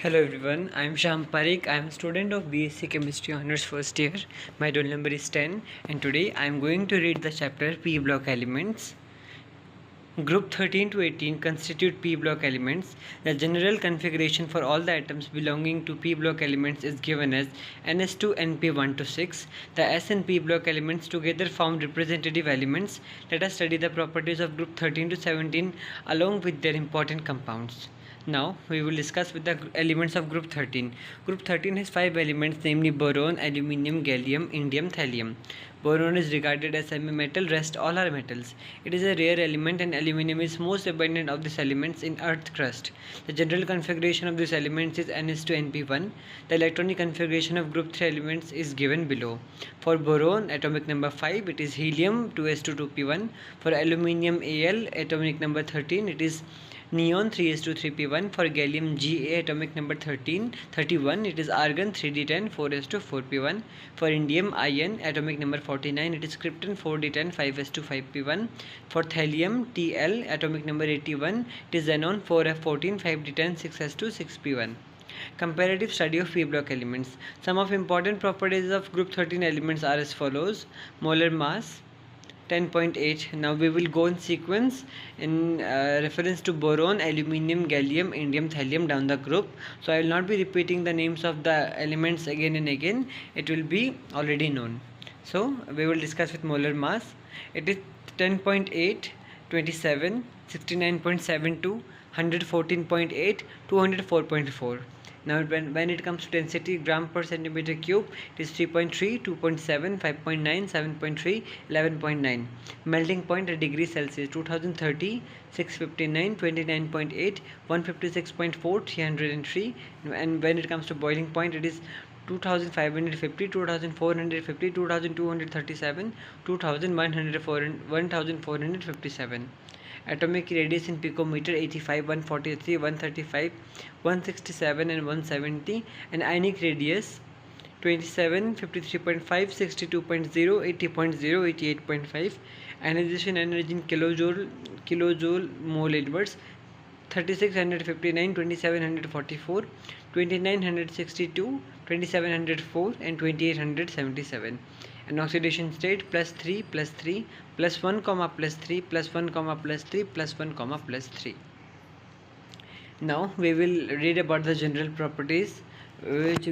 Hello everyone, I am Sham Parik. I am a student of BSc Chemistry Honours first year. My roll number is 10 and today I am going to read the chapter P block elements. Group 13 to 18 constitute P block elements. The general configuration for all the atoms belonging to P block elements is given as NS2 NP1 to 6. The S and P block elements together form representative elements. Let us study the properties of group 13 to 17 along with their important compounds. Now we will discuss with the elements of group 13. Group 13 has 5 elements, namely boron, aluminium, gallium, indium, thallium. Boron is regarded as semi-metal, rest all are metals. It is a rare element and aluminium is most abundant of these elements in earth crust. The general configuration of these elements is Ns2Np1. The electronic configuration of group 3 elements is given below. For boron, atomic number 5, it is helium 2s2 2p1. For aluminium Al, atomic number 13, it is neon 3s2 3p1. For gallium Ga, atomic number 31, it is argon 3d10 4s2 4p1. For indium In, atomic number 49, it is krypton 4d10 5s2 5p1. For thallium Tl, atomic number 81, it is xenon 4f14 5d10 6s2 6p1. Comparative study of P block elements. Some of important properties of group 13 elements are as follows. Molar mass 10.8. Now we will go in sequence in reference to boron, aluminium, gallium, indium, thallium down the group. So I will not be repeating the names of the elements again and again. It will be already known. So we will discuss with molar mass. It is 10.8, 27, 69.72, 114.8, 204.4. Now when it comes to density, gram per centimeter cube, it is 3.3, 2.7, 5.9, 7.3, 11.9. Melting point at degree Celsius 2030, 659, 29.8, 156.4, 303. And when it comes to boiling point, it is 2550, 2450, 2237, 1457. Atomic radius in picometer 85, 143, 135, 167 and 170. And ionic radius 27, 53.5, 62.0, 80.0, 88.5. Ionization energy in kilojoule mole inverse 3659, 2744, 2962, 2704 and 2877. And oxidation state +3 +3 +1 comma +3 +1 comma +3 +1 comma +3. Now we will read about the general properties, which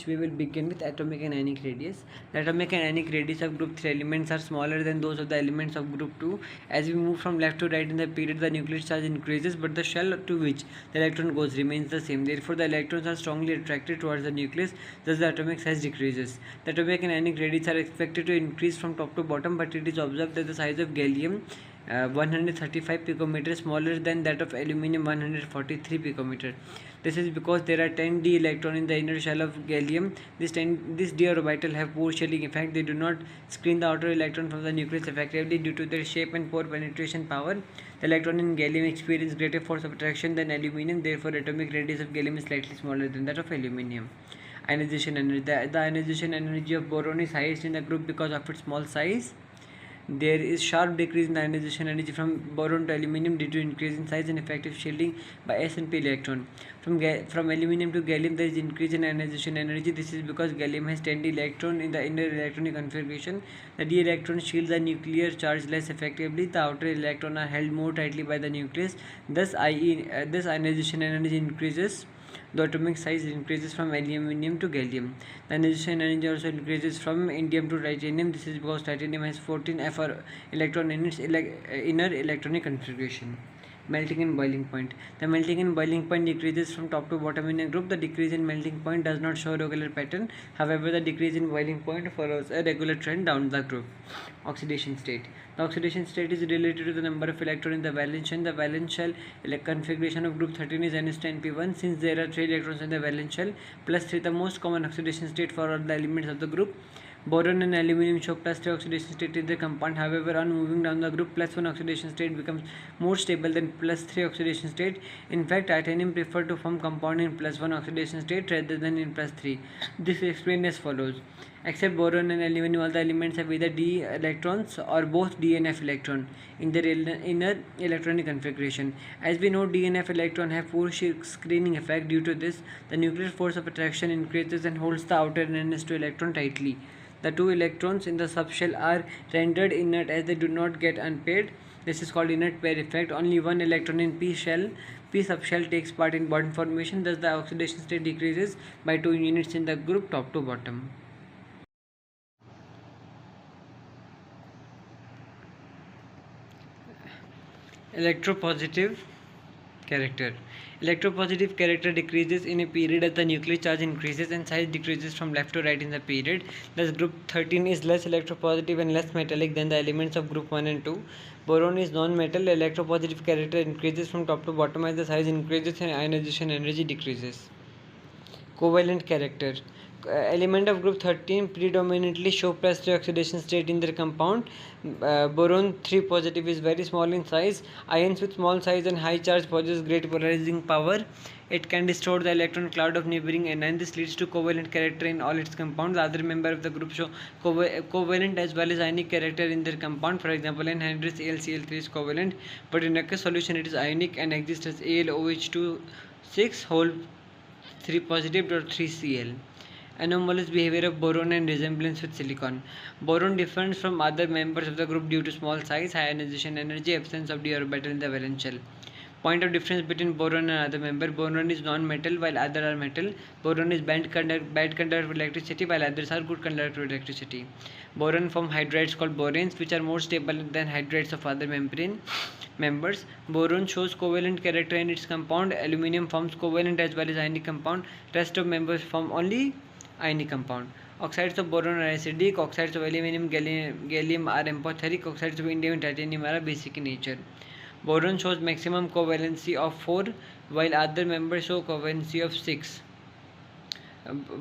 we will begin with atomic and ionic radius. The atomic and ionic radius of group 3 elements are smaller than those of the elements of group 2. As we move from left to right in the period, the nuclear charge increases, but the shell to which the electron goes remains the same. Therefore, the electrons are strongly attracted towards the nucleus, thus the atomic size decreases. The atomic and ionic radius are expected to increase from top to bottom, but it is observed that the size of gallium 135 picometer smaller than that of aluminium 143 picometer. This is because there are 10 d electrons in the inner shell of gallium. This d orbital have poor shelling effect. They do not screen the outer electron from the nucleus effectively due to their shape and poor penetration power. The electron in gallium experience greater force of attraction than aluminium. Therefore, atomic radius of gallium is slightly smaller than that of aluminium. Ionization energy. The ionization energy of boron is highest in the group because of its small size. There is sharp decrease in the ionization energy from boron to aluminium due to increase in size and effective shielding by s and p electron. From aluminium to gallium, there is increase in ionization energy. This is because gallium has 10 d electron in the inner electronic configuration. The d electron shields the nuclear charge less effectively. The outer electrons are held more tightly by the nucleus. Thus ionization energy increases. The atomic size increases from aluminium to gallium. The ionization energy also increases from indium to titanium. This is because titanium has 14 Fr electron in its inner electronic configuration. Melting and boiling point. The melting and boiling point decreases from top to bottom in a group. The decrease in melting point does not show a regular pattern. However, the decrease in boiling point follows a regular trend down the group. Oxidation state. The oxidation state is related to the number of electrons in the valence shell. The valence shell configuration of group 13 is Ns10p1. Since there are 3 electrons in the valence shell plus 3, the most common oxidation state for all the elements of the group. Boron and aluminum show +3 oxidation state in the compound. However, on moving down the group, +1 oxidation state becomes more stable than +3 oxidation state. In fact, titanium prefer to form compound in +1 oxidation state rather than in +3. This is explained as follows. Except boron and aluminum, all the elements have either d electrons or both d and f electron in their inner electronic configuration. As we know, d and f electron have poor screening effect. Due to this, the nuclear force of attraction increases and holds the outer ns2 electron tightly. The two electrons in the subshell are rendered inert as they do not get unpaired. This is called inert pair effect. Only one electron in p subshell takes part in bond formation. Thus, the oxidation state decreases by 2 units in the group top to bottom. Electropositive character. Electropositive character decreases in a period as the nuclear charge increases and size decreases from left to right in the period. Thus, group 13 is less electropositive and less metallic than the elements of group 1 and 2. Boron is non-metal. Electropositive character increases from top to bottom as the size increases and ionization energy decreases. Covalent character. Element of group 13 predominantly show +3 oxidation state in their compound. Boron 3 positive is very small in size. Ions with small size and high charge possess great polarizing power. It can distort the electron cloud of neighboring anion. This leads to covalent character in all its compounds. Other members of the group show covalent as well as ionic character in their compound. For example, anhydrous AlCl3 is covalent, but in aqueous solution it is ionic and exists as AlOH2 6 whole 3 positive or 3Cl. Anomalous behavior of boron and resemblance with silicon. Boron differs from other members of the group due to small size, high ionization energy, absence of d orbital in the valence shell. Point of difference between boron and other member. Boron is non-metal while others are metal. Boron is bad conductor of electricity while others are good conductor of electricity. Boron form hydrides called boranes which are more stable than hydrides of other membrane members. Boron shows covalent character in its compound. Aluminum forms covalent as well as ionic compound. Rest of members form only ionic compound. Oxides of boron are acidic. Oxides of aluminum, gallium are amphoteric. Oxides of indium and titanium are basic in nature. Boron shows maximum covalency of 4 while other members show covalency of 6.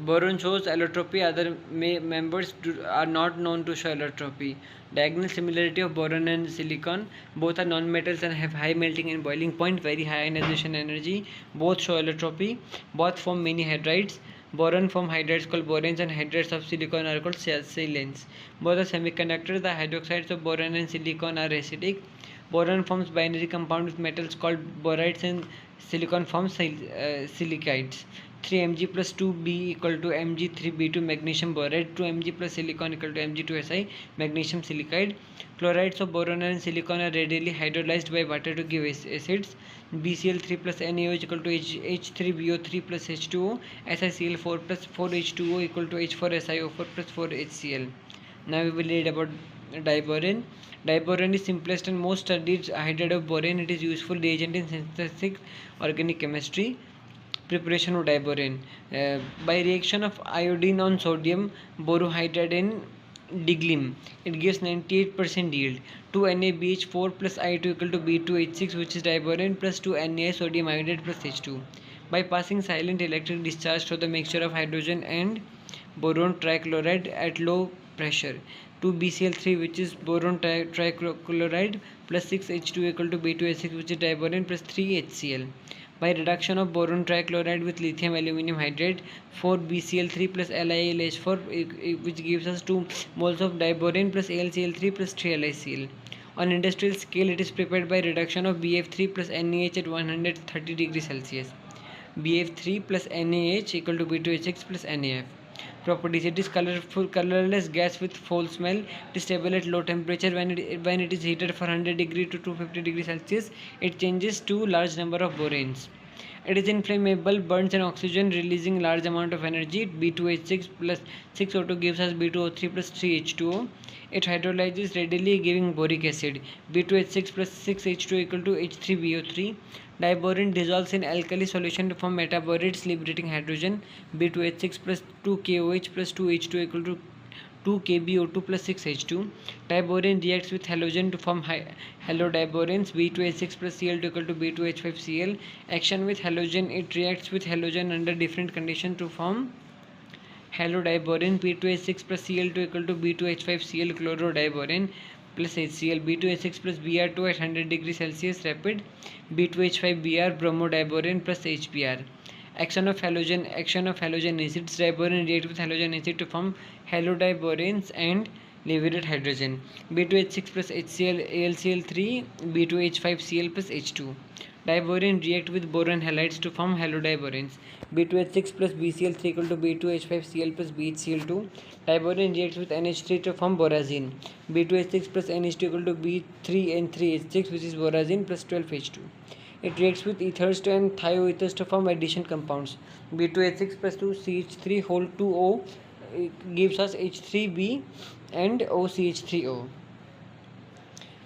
Boron shows allotropy. Other members are not known to show allotropy. Diagonal similarity of boron and silicon. Both are non-metals and have high melting and boiling point, very high ionization energy. Both show allotropy. Both form many hydrides. Boron form hydrides called boranes and hydrides of silicon are called silanes. Both are semiconductors. The hydroxides of boron and silicon are acidic. Boron forms binary compound with metals called borides and silicon forms silicides. 3Mg plus 2B equal to Mg3B2 magnesium boride. 2Mg plus silicon equal to Mg2Si magnesium silicide. Chlorides of boron and silicon are readily hydrolyzed by water to give acids. BCl3 plus NaOH equal to H3BO3 plus H2O. SiCl4 plus 4H2O equal to H4SiO4 plus 4HCl. Now we will read about diboron. Diboron is simplest and most studied hydride of boron. It is useful reagent in synthetic organic chemistry. Preparation of diboron. By reaction of iodine on sodium borohydride and diglim, it gives 98% yield. 2NaBH4 plus I2 equal to B2H6 which is diboron plus 2Na sodium iodide plus H2. By passing silent electric discharge through the mixture of hydrogen and boron trichloride at low pressure. 2BCl3 which is boron trichloride plus 6H2 equal to B2H6 which is diboron plus 3HCl. By reduction of boron trichloride with lithium aluminum hydride, 4BCl3 plus LiLH4 which gives us 2 moles of diboron plus AlCl3 plus 3LiCl. On industrial scale, it is prepared by reduction of BF3 plus NaH at 130 degrees Celsius. BF3 plus NaH equal to B2H6 plus NaF. Properties: it is colorless gas with foul smell. It is stable at low temperature. When it is heated for 100 degree to 250 degrees Celsius, it changes to large number of boranes. It is inflammable, burns in oxygen, releasing large amount of energy. B2H6 plus 6O2 gives us B2O3 plus 3H2O. It hydrolyzes readily, giving boric acid. B2H6 plus 6H2 equal to H3BO3. Diboron dissolves in alkali solution to form metaborites, liberating hydrogen. B2H6 plus 2KOH plus 2H2 equal to 2KBO2 plus 6H2. Diboron reacts with halogen to form halodiborans. B2H6 plus Cl2 equal to B2H5Cl. Action with halogen: it reacts with halogen under different conditions to form Halodiborane P2H6 plus Cl2 equal to B2H5Cl chlorodiborane plus HCl. B2H6 plus Br2 at 100 degrees Celsius rapid. B2H5Br bromodiborane plus HBr. Action of halogen acids. Diborane react with halogen acid to form halodiboranes and liberate hydrogen. B2H6 plus HCl AlCl3 B2H5Cl plus H2. Diborane react with boron halides to form halodiboranes. B2H6 plus BCl3 equal to B2H5Cl plus BHCl2. Diborane reacts with NH3 to form borazine. B2H6 plus NH2 equal to B3N3H6, which is borazine plus 12H2. It reacts with ethers and thioethers to form addition compounds. B2H6 plus 2CH3 whole 2O gives us H3B and OCH3O.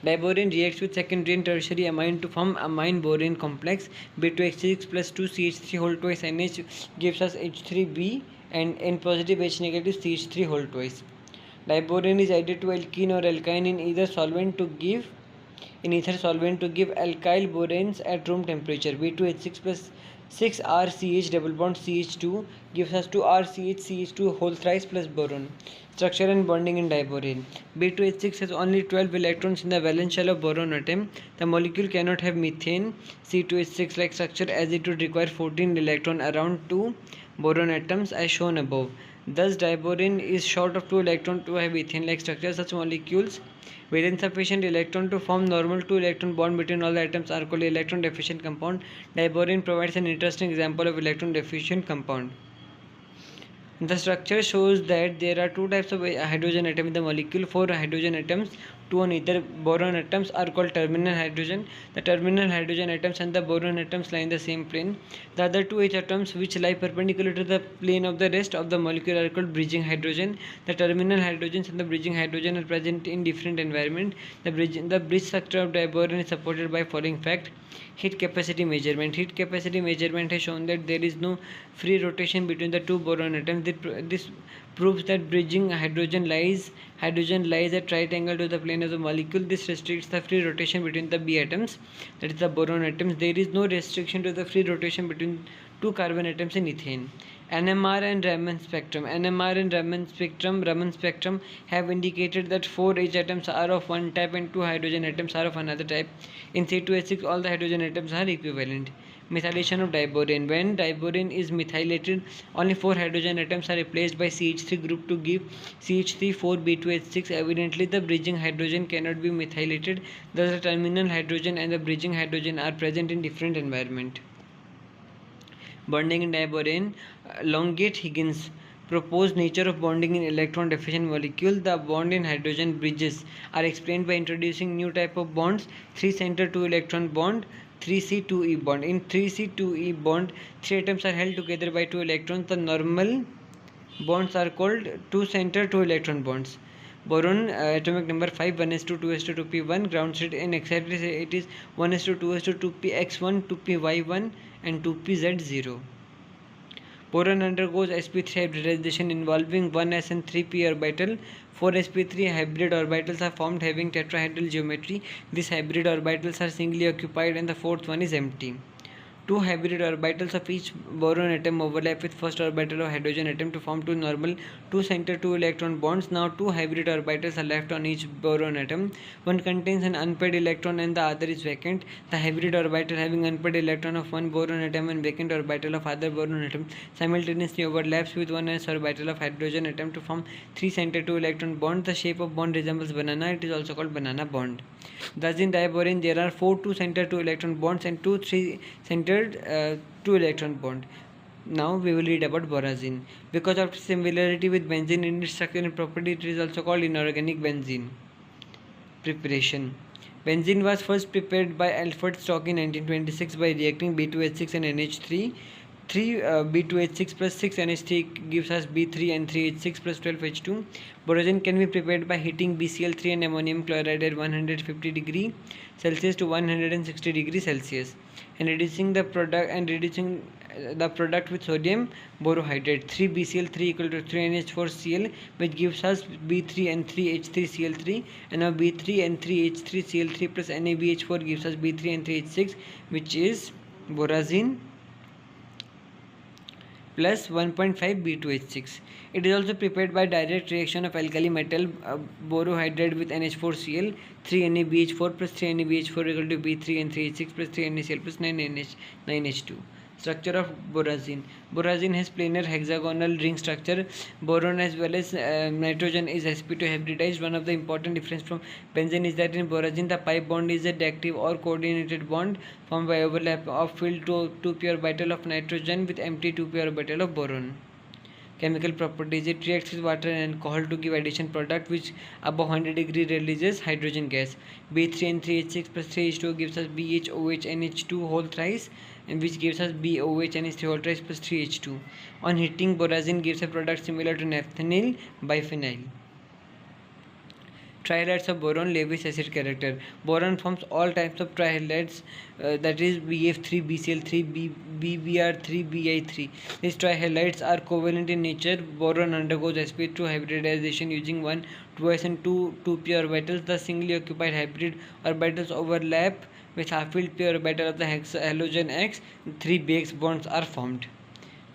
Diborane reacts with secondary and tertiary amine to form amine borane complex. B2H6 plus 2CH3 whole twice NH gives us H3B and N positive H negative CH3 whole twice. Diborane is added to alkene or alkyne in either solvent to give alkyl boranes at room temperature. B2H6 plus 6RCH double bond CH2 gives us 2RCH whole thrice plus boron. Structure and bonding in diborane. B2H6 has only 12 electrons in the valence shell of boron atom. The molecule cannot have methane C2H6 like structure, as it would require 14 electrons around 2 boron atoms as shown above. Thus diborane is short of 2 electrons to have ethane like structure. Such molecules with insufficient electron to form normal 2 electron bond between all the atoms are called electron deficient compound. Diborane provides an interesting example of electron deficient compound. The structure shows that there are two types of hydrogen atom in the molecule. 4 hydrogen atoms, 2 on either boron atoms, are called terminal hydrogen. The terminal hydrogen atoms and the boron atoms lie in the same plane. The other 2 H atoms, which lie perpendicular to the plane of the rest of the molecule, are called bridging hydrogen. The terminal hydrogens and the bridging hydrogen are present in different environments. The bridge structure of diborane is supported by following fact. Heat capacity measurement. Heat capacity measurement has shown that there is no free rotation between the 2 boron atoms. This proves that bridging hydrogen lies at right angle to the plane of the molecule. This restricts the free rotation between the B atoms, that is the boron atoms. There is no restriction to the free rotation between 2 carbon atoms in ethane. NMR and Raman spectrum. NMR and Raman spectrum have indicated that 4 H atoms are of one type and 2 hydrogen atoms are of another type. In C2H6, all the hydrogen atoms are equivalent. Methylation of diborane. When diborane is methylated, only 4 hydrogen atoms are replaced by CH3 group to give CH3 4B2H6. Evidently, the bridging hydrogen cannot be methylated. Thus, the terminal hydrogen and the bridging hydrogen are present in different environment. Bonding in diborane. Longuet-Higgins proposed nature of bonding in electron deficient molecule. The bond in hydrogen bridges are explained by introducing new type of bonds: 3 center 2 electron bond, 3C2E bond. In 3C2E bond, 3 atoms are held together by 2 electrons. The normal bonds are called 2 center 2 electron bonds. Boron atomic number 5, 1s2 2s2 2p1. Ground state in exactly it is 1s2 2s2 2px1 2py1 and 2pz0. Boron undergoes sp3 hybridization involving 1s and 3p orbital. 4 sp3 hybrid orbitals are formed having tetrahedral geometry. These hybrid orbitals are singly occupied and the fourth one is empty. 2 hybrid orbitals of each boron atom overlap with first orbital of hydrogen atom to form 2 normal 2 center 2 electron bonds. Now 2 hybrid orbitals are left on each boron atom. One contains an unpaired electron and the other is vacant. The hybrid orbital having unpaired electron of one boron atom and vacant orbital of other boron atom simultaneously overlaps with 1s orbital of hydrogen atom to form 3 center 2 electron bond. The shape of bond resembles banana. It is also called banana bond. Thus in diborane there are 4 2 center 2 electron bonds and 2 3 center 2 electron bond. Now we will read about borazine. Because of similarity with benzene in its structure and property, it is also called inorganic benzene. Preparation. Benzene was first prepared by Alfred Stock in 1926 by reacting B2H6 and NH3. 3 B2H6 plus 6 NH3 gives us B3 and 3H6 plus 12H2. Borazine can be prepared by heating BCl3 and ammonium chloride at 150 degree Celsius to 160 degree Celsius and reducing the product with sodium borohydrate. 3 BCl3 equal to 3 NH4Cl, which gives us B3 and 3H3Cl3, and now B3 and 3H3Cl3 plus NaBH4 gives us B3 and 3H6, which is borazine. plus 1.5 B2H6. It is also prepared by direct reaction of alkali metal borohydride with NH4Cl, 3NaBH4 plus 3NaBH4 equal to B3 and 3H6 plus 3NaCl plus 9H2. Structure of borazine. Borazine has planar hexagonal ring structure. Boron as well as nitrogen is sp2 hybridized. One of the important difference from benzene is that in borazine the pi bond is a diactive or coordinated bond formed by overlap of filled 2p orbital of nitrogen with empty 2p orbital of boron. Chemical properties. It reacts with water and alcohol to give addition product which above 100 degree releases hydrogen gas. B3 and 3H6 plus 3H2 gives us BHOH NH2 whole thrice, and which gives us BOH NH3 whole thrice plus 3H2. On heating, borazine gives a product similar to naphthanyl biphenyl. Trihalides of boron. Lewis acid character. Boron forms all types of trihalides, that is BF3, BCl3, BBr3, Bi3. These trihalides are covalent in nature. Boron undergoes sp2 hybridization using 1 2s and 2p orbitals. The singly occupied hybrid orbitals overlap with half-filled p orbital of the halogen X. 3 base bonds are formed.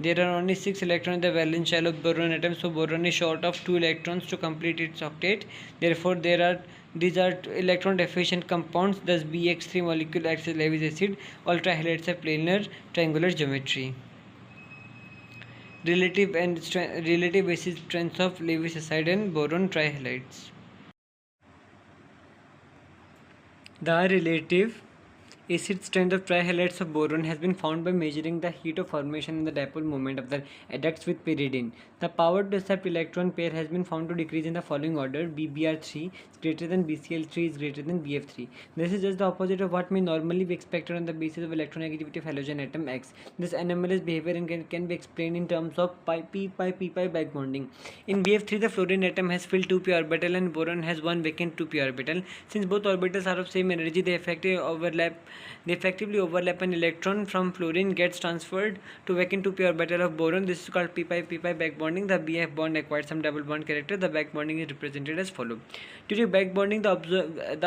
There are only 6 electrons in the valence shell of boron atom, so boron is short of 2 electrons to complete its octet. Therefore, these are electron deficient compounds. Thus, BX3 molecule acts as Lewis acid. All trihalides have planar triangular geometry. Relative basis strengths of Lewis acid and boron trihalides. The relative acid strength of trihalides of boron has been found by measuring the heat of formation and the dipole moment of the adducts with pyridine. The power to accept electron pair has been found to decrease in the following order: BBr3 is greater than BCl3 is greater than BF3. This is just the opposite of what may normally be expected on the basis of electronegativity of halogen atom X. This anomalous behavior can be explained in terms of p pi back bonding. In BF3, the fluorine atom has filled 2p orbital and boron has one vacant 2p orbital. Since both orbitals are of same energy, they effectively overlap. An electron from fluorine gets transferred to vacant 2p orbital of boron. This is called p pi back bonding. The BF bond acquired some double bond character. The back bonding is represented as follows. During back bonding, the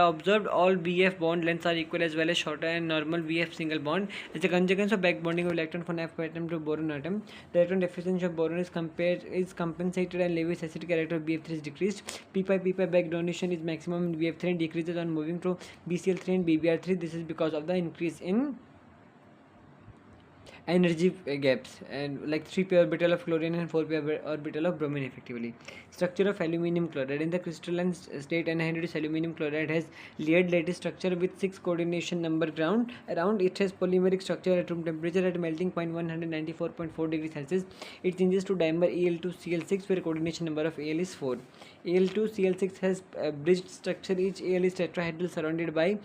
observed all BF bond lengths are equal as well as shorter and normal BF single bond. As a consequence of back bonding of electron from F atom to boron atom, the electron deficiency of boron is compensated and Lewis acid character of BF3 is decreased. p pi back donation is maximum in BF3 and decreases on moving to BCl3 and BBr3. This is because of the increase in energy gaps, and like 3p orbital of chlorine and 4p orbital of bromine effectively. Structure of aluminium chloride. In the crystalline state, anhydrous aluminium chloride has layered lattice structure with 6 coordination number around it. Has polymeric structure at room temperature. At melting point 194.4 degrees Celsius, it changes to dimer Al2Cl6 where coordination number of Al is 4. Al2Cl6 has a bridged structure. Each Al is tetrahedral surrounded by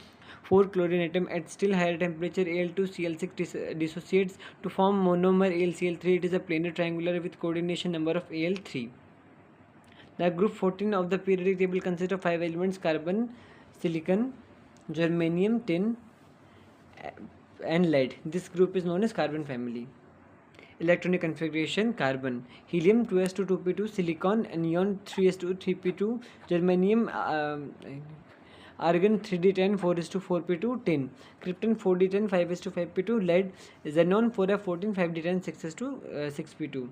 4 chlorine atom. At still higher temperature, Al2Cl6 dissociates to form monomer AlCl3. It is a planar triangular with coordination number of Al3. The group 14 of the periodic table consists of 5 elements: carbon, silicon, germanium, tin, and lead. This group is known as carbon family. Electronic configuration: carbon, helium 2s2 2p2, silicon, neon 3s2 3p2, germanium argon 3d10 4s2 4p2, tin, krypton 4d10 5s2 5p2, lead, xenon 4f14 5d10 6s2 6p2.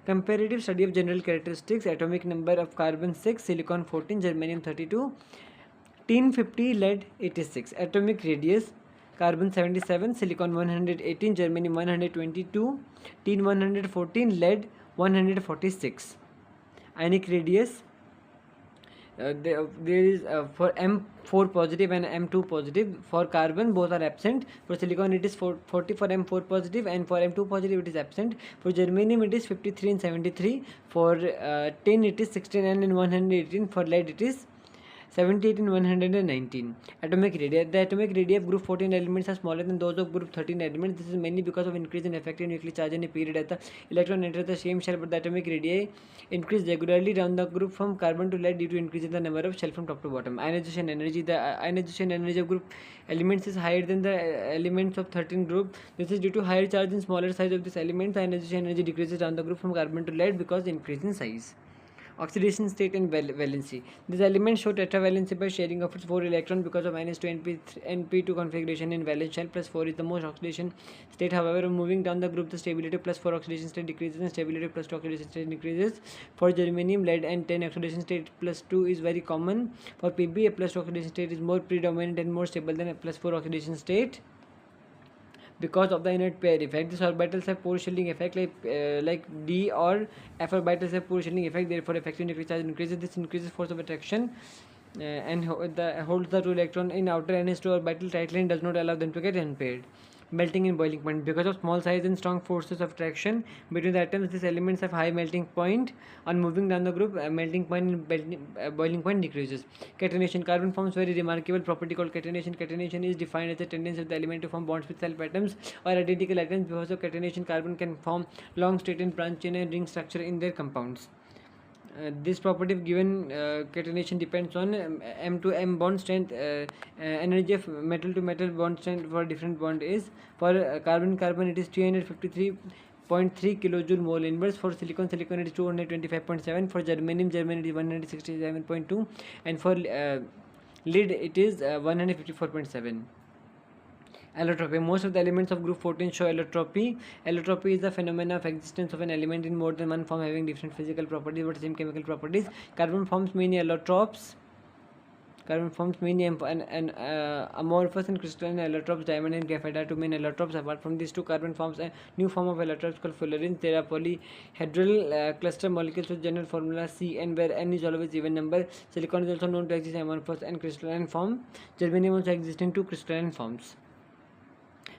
Comparative study of general characteristics: atomic number of carbon 6, silicon 14, germanium 32, tin 50, lead 86. Atomic radius: carbon 77, silicon 118, germanium 122, tin 114, lead 146. Ionic radius: there is for M4 positive and M2 positive. For carbon, both are absent. For silicon, it is 40 for M4 positive, and for M2 positive, it is absent. For germanium, it is 53 and 73. For tin, it is 69 and 118. For lead, it is 78 and 119. Atomic radii. The atomic radii of group 14 elements are smaller than those of group 13 elements. This is mainly because of increase in effective nuclear charge in a period as the electron enters the same shell, but the atomic radii increase regularly around the group from carbon to lead due to increase in the number of shell from top to bottom. Ionization energy. The ionization energy of group elements is higher than the elements of 13 group. This is due to higher charge and smaller size of this element. The ionization energy decreases around the group from carbon to lead because increase in size. Oxidation state and valency. This element show tetravalency by sharing of its 4 electrons because of -2 np2 configuration in valence shell. +4 is the most oxidation state. However, moving down the group, the stability +4 oxidation state decreases and stability +2 oxidation state increases. For germanium, lead and tin, oxidation state +2 is very common. For Pb, a +2 oxidation state is more predominant and more stable than a +4 oxidation state. Because of the inert pair effect, these orbitals have poor shielding effect like d or f orbitals have poor shielding effect. Therefore, effective nuclear charge increases. This increases force of attraction and holds the two electron in outer ns2 orbital tightly and does not allow them to get unpaired. Melting and boiling point. Because of small size and strong forces of attraction between the atoms, these elements have high melting point. On moving down the group, melting point and boiling point decreases. Catenation. Carbon forms very remarkable property called catenation. Catenation is defined as the tendency of the element to form bonds with self atoms or identical atoms. Because of catenation, carbon can form long straightened branch chain and ring structure in their compounds. This property given catenation depends on m to m bond strength. Energy of metal to metal bond strength for different bond is for carbon it is 353.3 kilojoule mole inverse. For silicon it is 225.7. For germanium it is 167.2, and for lead it is 154.7. Allotropy. Most of the elements of group 14 show allotropy. Allotropy is the phenomenon of existence of an element in more than one form having different physical properties but same chemical properties. Carbon forms many allotropes. Carbon forms many amorphous and crystalline allotropes. Diamond and graphite are two main allotropes. Apart from these two, carbon forms a new form of allotropes called fullerenes. There are polyhedral cluster molecules with general formula CN, where N is always even number. Silicon is also known to exist in amorphous and crystalline form. Germanium also exists in two crystalline forms.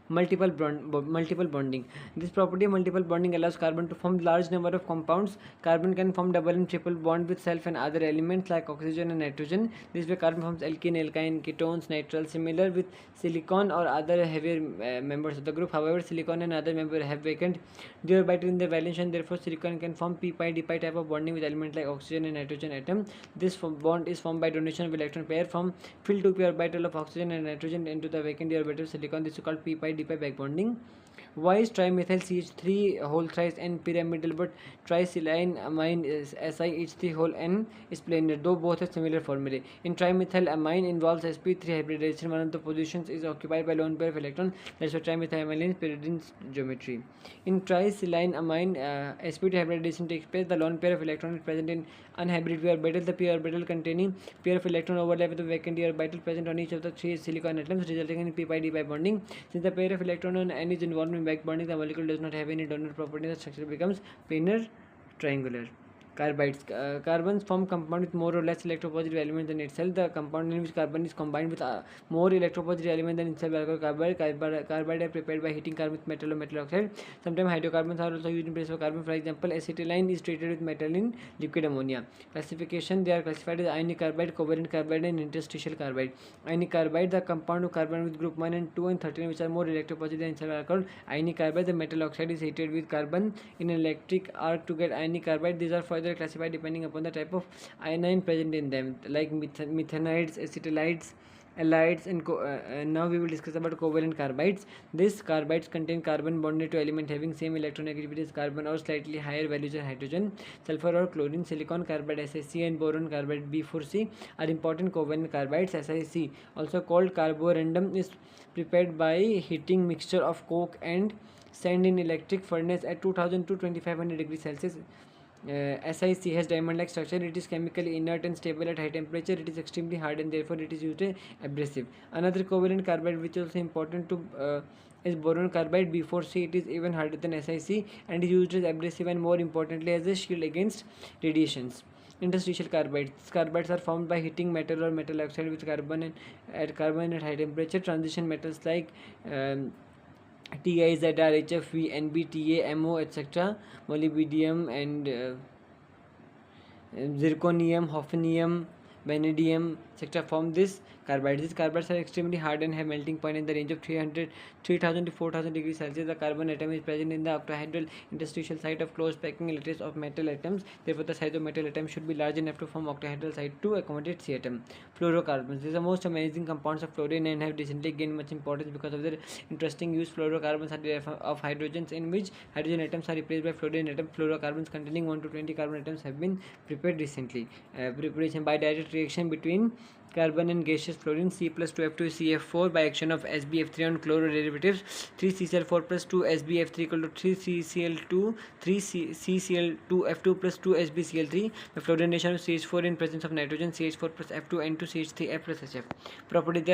Multiple bonding. This property of multiple bonding allows carbon to form large number of compounds. Carbon can form double and triple bond with self and other elements like oxygen and nitrogen. This way carbon forms alkyne, ketones, nitriles, similar with silicon or other heavier members of the group. However, silicon and other members have vacant d orbital in their valence and therefore silicon can form p-pi d-pi type of bonding with elements like oxygen and nitrogen atom. This bond is formed by donation of electron pair from filled 2p orbital of oxygen and nitrogen into the vacant d orbital of silicon. This is called p-pi d-pi back bonding. Why is trimethyl CH3 whole thrice n pyramidal but trisilane amine is SiH3 whole n is planar, though both have similar formulae? In trimethyl amine involves sp3 hybridization. One of the positions is occupied by lone pair of electrons. That's why trimethylamine is pyridine geometry. In trisilane amine, sp2 hybridization takes place. The lone pair of electrons is present in unhybrid p orbital. The p orbital containing pair of electron overlap with the vacant d orbital present on each of the three silicon atoms, resulting in p-pi d-pi bonding. Since the pair of electron on n is involved in back bonding, the molecule does not have any donor property. The structure becomes planar triangular. Carbides. Carbons form compound with more or less electropositive element than itself. The compound in which carbon is combined with more electropositive element than itself are called carbide. Carbide are prepared by heating carbon with metal or metal oxide. Sometimes hydrocarbons are also used in place of carbon. For example, acetylene is treated with metal in liquid ammonia. Classification. They are classified as ionic carbide, covalent carbide and interstitial carbide. Ionic carbide, the compound of carbon with group 1 and 2 and 13 which are more electropositive than itself are called ionic carbide. The metal oxide is heated with carbon in an electric arc to get ionic carbide. These are further classified depending upon the type of ion present in them, like methanides, acetylides, halides, and now we will discuss about covalent carbides. These carbides contain carbon bonded to element having same electronegativity as carbon or slightly higher values of hydrogen. Sulfur or chlorine, silicon carbide SiC and boron carbide B4C are important covalent carbides. SiC, also called carborundum, is prepared by heating mixture of coke and sand in electric furnace at 2000 to 2500 degrees Celsius. SiC has diamond-like structure. It is chemically inert and stable at high temperature. It is extremely hard and therefore it is used as abrasive. Another covalent carbide which is also important to is boron carbide B4C. It is even harder than SiC and is used as abrasive and more importantly as a shield against radiations. Interstitial carbides. Carbides are formed by heating metal or metal oxide with carbon at high temperature. Transition metals like Ti, Zr, HF, V, Nb, Ta, Mo, etc., molybdenum and zirconium, hafnium, vanadium, etc. form this carbides. These carbides are extremely hard and have melting point in the range of 3000 to 4000 degrees Celsius. The carbon atom is present in the octahedral interstitial site of close packing lattice of metal atoms. Therefore, the size of metal atom should be large enough to form octahedral site to accommodate C atom. Fluorocarbons. These are most amazing compounds of fluorine and have recently gained much importance because of their interesting use. Fluorocarbons are derived of hydrogens in which hydrogen atoms are replaced by fluorine atoms. Fluorocarbons containing 1 to 20 carbon atoms have been prepared recently. Preparation by direct reaction between carbon and gaseous fluorine. C plus 2F2 CF4 by action of SbF3 on chloro derivatives. 3CCl4 plus 2 SbF3 equal to 3CCl2 3CCl2F2 plus 2 SbCl3 by fluorination of CH4 in presence of nitrogen. CH4 plus F2 N2 CH3F plus HF. Property: they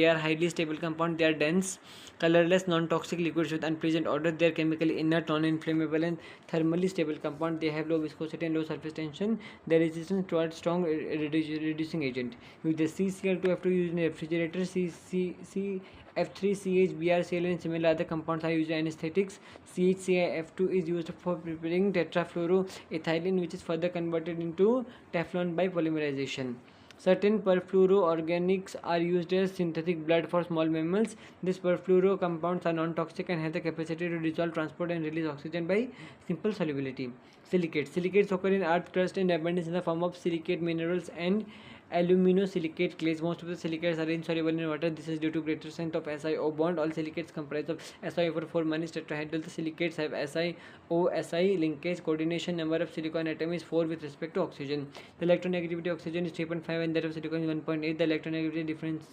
are highly stable compound. They are dense, colorless, non-toxic liquids with unpleasant odor. They are chemically inert, non-inflammable and thermally stable compound. They have low viscosity and low surface tension. They are resistant towards strong reducing agent. With the CCl2F2 used in refrigerator, F3CH, BrCl and similar other compounds are used in anesthetics. CHClF2 is used for preparing tetrafluoroethylene, which is further converted into Teflon by polymerization. Certain perfluoroorganics are used as synthetic blood for small mammals. These perfluoro compounds are non-toxic and have the capacity to dissolve, transport and release oxygen by simple solubility. Silicates. Silicates occur in earth crust in abundance in the form of silicate minerals and aluminosilicate clays. Most of the silicates are insoluble in water. This is due to greater strength of SiO bond. All silicates comprise of Si/4 minus tetrahedral. The silicates have SiO-Si linkage. Coordination number of silicon atom is 4 with respect to oxygen. The electronegativity of oxygen is 3.5 and that of silicon is 1.8. The electronegativity difference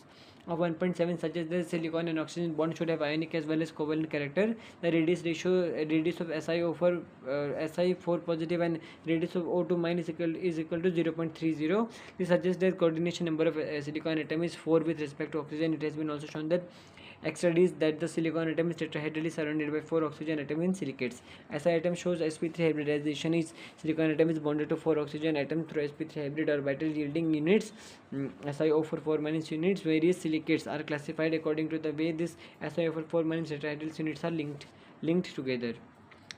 of 1.7 suggests that silicon and oxygen bond should have ionic as well as covalent character. The radius of Si4 positive and radius of O2 minus is equal to 0.30. This suggests that coordination number of silicon atom is 4 with respect to oxygen. It has been also shown that studies that the silicon atom is tetrahedrally surrounded by 4 oxygen atoms in silicates. Si atom shows sp3 hybridization. Is silicon atom is bonded to 4 oxygen atom through sp3 hybrid orbital yielding units SiO4 4 minus units. Various silicates are classified according to the way this SiO4 4 minus tetrahedral units are linked together.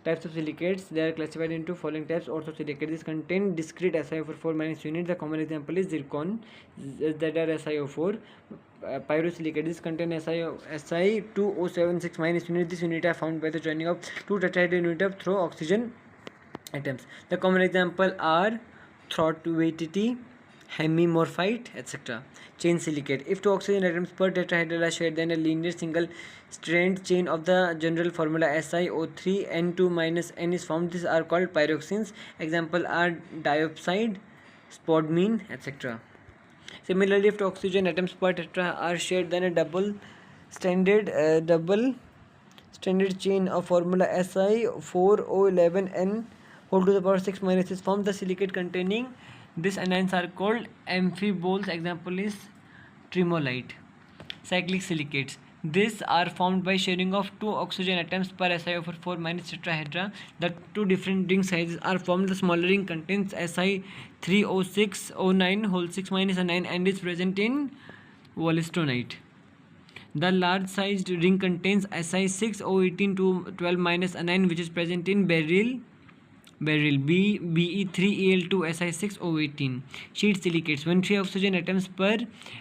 Types of silicates: they are classified into following types. Orthosilicates: these contain discrete SiO4 4 minus units. The common example is zircon that are SiO4. Pyrosilicates: these contain Si2O76 minus units. This unit are found by the joining of two tetrahedral units through oxygen atoms. The common example are throatweighty, hemimorphite, etc. Chain silicate: if two oxygen atoms per tetrahedral are shared, then a linear single strand chain of the general formula SiO3 N2 minus N is formed. These are called pyroxenes. Example are diopside, spodumene, etc. Similarly, if two oxygen atoms per tetra are shared, then a double stranded chain of formula Si4O11N whole to the power 6 minus is formed. The silicate containing these anions are called amphiboles. Example is tremolite. Cyclic silicates: these are formed by sharing of two oxygen atoms per SiO4 4 minus tetrahedra. The two different ring sizes are formed. The smaller ring contains Si3O6O9 whole 6 minus a 9 and is present in wollastonite. The large sized ring contains Si6O18 to 12 minus a 9 which is present in beryl Be3El2 Si6O18. Sheet silicates: when 3 oxygen atoms per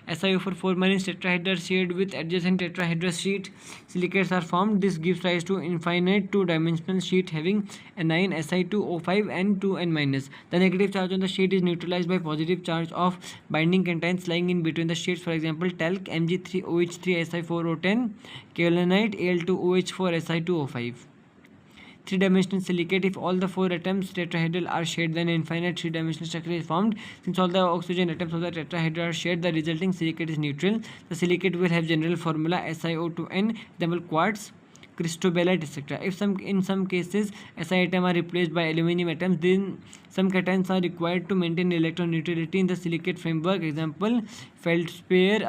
SiO4 4 minus tetrahedra are shared with adjacent tetrahedra, sheet silicates are formed. This gives rise to infinite two-dimensional sheet having anion Si2O5 and 2N minus. The negative charge on the sheet is neutralized by positive charge of binding cations lying in between the sheets. For example, talc Mg3OH3 Si4O10, kaolinite Al2OH4 Si2O5. Three-dimensional silicate: if all the 4 atoms tetrahedral are shared, then an infinite three-dimensional structure is formed. Since all the oxygen atoms of the tetrahedra are shared, the resulting silicate is neutral. The silicate will have general formula SiO2N, example quartz, cristobelite, etc. If in some cases Si atoms are replaced by aluminum atoms, then some cations are required to maintain electron neutrality in the silicate framework. Example, feldspar,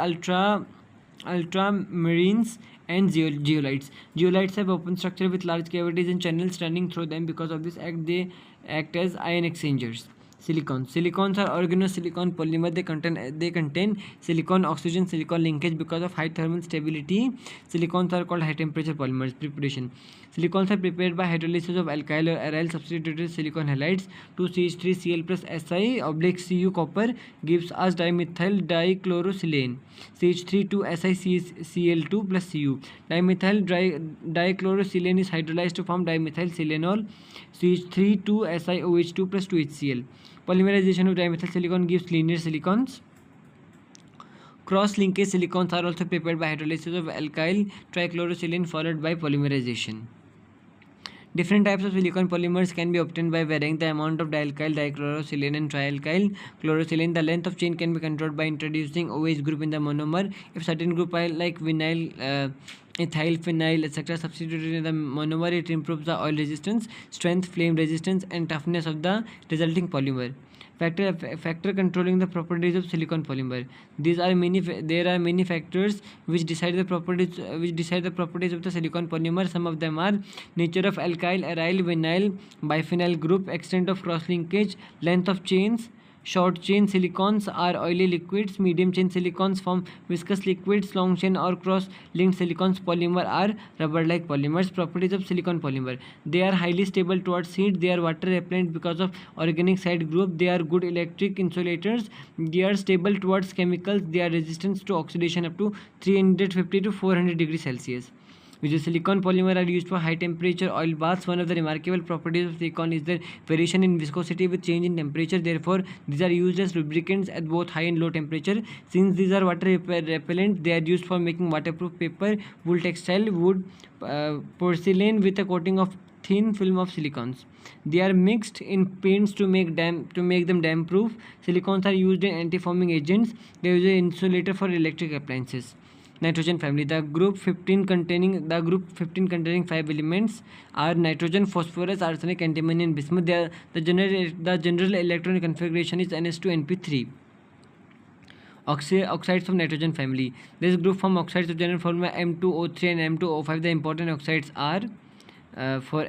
ultramarines and zeolites. Zeolites have open structure with large cavities and channels running through them. Because of this they act as ion exchangers. Silicons. Silicons are organosilicon polymer. They contain silicon oxygen silicon linkage because of high thermal stability. Silicons are called high temperature polymers. Preparation. Silicons are prepared by hydrolysis of alkyl or aryl substituted silicon halides. 2CH3Cl plus Si oblique Cu copper gives us dimethyl dichlorosilane. CH3 2SiCl2 plus Cu. Dimethyl dichlorosilane is hydrolyzed to form dimethyl silanol. CH3 2SiOH2 plus 2HCl. Polymerization of dimethyl silicon gives linear silicons. Cross-linkage silicons are also prepared by hydrolysis of alkyl trichlorosilane followed by polymerization. Different types of silicon polymers can be obtained by varying the amount of dialkyl dichlorosilane and trialkyl chlorosilane. The length of chain can be controlled by introducing OH group in the monomer. If certain group like vinyl, ethyl, phenyl, etc. substituted in the monomer, it improves the oil resistance, strength, flame resistance, and toughness of the resulting polymer. Factor controlling the properties of silicon polymer. There are many factors which decide the properties of the silicon polymer. Some of them are nature of alkyl, aryl, vinyl, biphenyl group, extent of cross linkage, length of chains. Short chain silicons are oily liquids. Medium chain silicons form viscous liquids. Long chain or cross linked silicons polymer are rubber like polymers. Properties of silicon polymer: they are highly stable towards heat. They are water repellent because of organic side group. They are good electric insulators. They are stable towards chemicals. They are resistant to oxidation up to 350 to 400 degrees Celsius. Which is silicon polymer are used for high temperature oil baths. One of the remarkable properties of silicon is their variation in viscosity with change in temperature. Therefore, these are used as lubricants at both high and low temperature. Since these are water repellent, they are used for making waterproof paper, wool textile, wood, porcelain with a coating of thin film of silicons. They are mixed in paints to make them damp proof. Silicons are used in anti-foaming agents. They are used as an insulator for electric appliances. Nitrogen family. The group 15 containing 5 elements are nitrogen, phosphorus, arsenic, antimony, and bismuth. The general electronic configuration is NS2np3. Oxides of nitrogen family. This group form oxides of general formula M2O3 and M2O5. The important oxides are for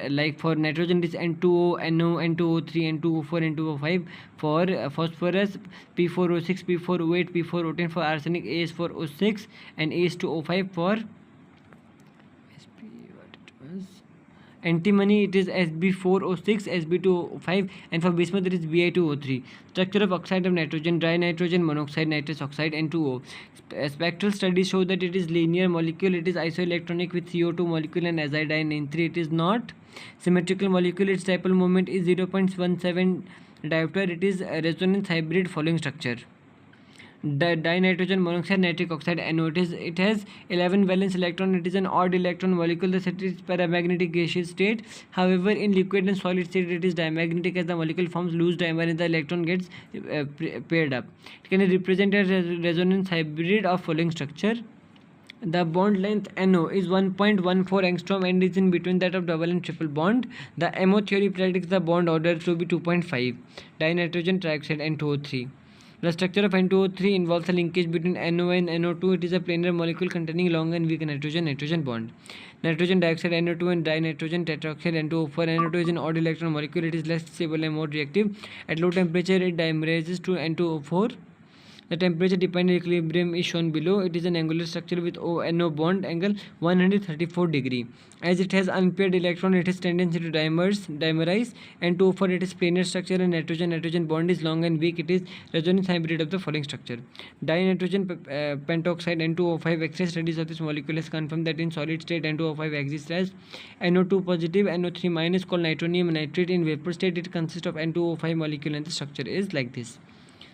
nitrogen it is N2O, NO, N2O3, N2O4, N2O5. For phosphorus P4O6, P4O8, P4O10. For arsenic AS4O6 and AS2O5. For antimony it is Sb4O6, Sb2O5, and for bismuth it is Bi2O3. Structure of oxide of nitrogen: dry nitrogen monoxide, nitrous oxide, N2O. Spectral studies show that it is linear molecule. It is isoelectronic with CO2 molecule and azidine N3. It is not symmetrical molecule. Its dipole moment is 0.17 diopter. It is a resonance hybrid following structure. Dinitrogen monoxide, nitric oxide, NO. It has 11 valence electron. It is an odd electron molecule. The set is paramagnetic gaseous state. However, in liquid and solid state it is diamagnetic as the molecule forms loose dimer and the electron gets paired up. It can represent a resonance hybrid of following structure. The bond length NO is 1.14 angstrom and is in between that of double and triple bond. The MO theory predicts the bond order to be 2.5. Dinitrogen trioxide N2O3. The structure of N2O3 involves a linkage between NO and NO2. It is a planar molecule containing long and weak nitrogen bond. Nitrogen dioxide NO2 and dinitrogen tetroxide N2O4. NO2 is an odd electron molecule. It is less stable and more reactive. At low temperature, it dimerizes to N2O4. The temperature dependent equilibrium is shown below. It is an angular structure with NO bond angle 134 degree. As it has unpaired electron, it has tendency to dimerize. N2O4 it is planar structure and nitrogen bond is long and weak. It is resonance hybrid of the following structure. Dinitrogen pentoxide N2O5. X-ray studies of this molecule has confirmed that in solid state N2O5 exists as NO2 positive, NO3 minus called nitronium nitrate. In vapor state it consists of N2O5 molecule and the structure is like this.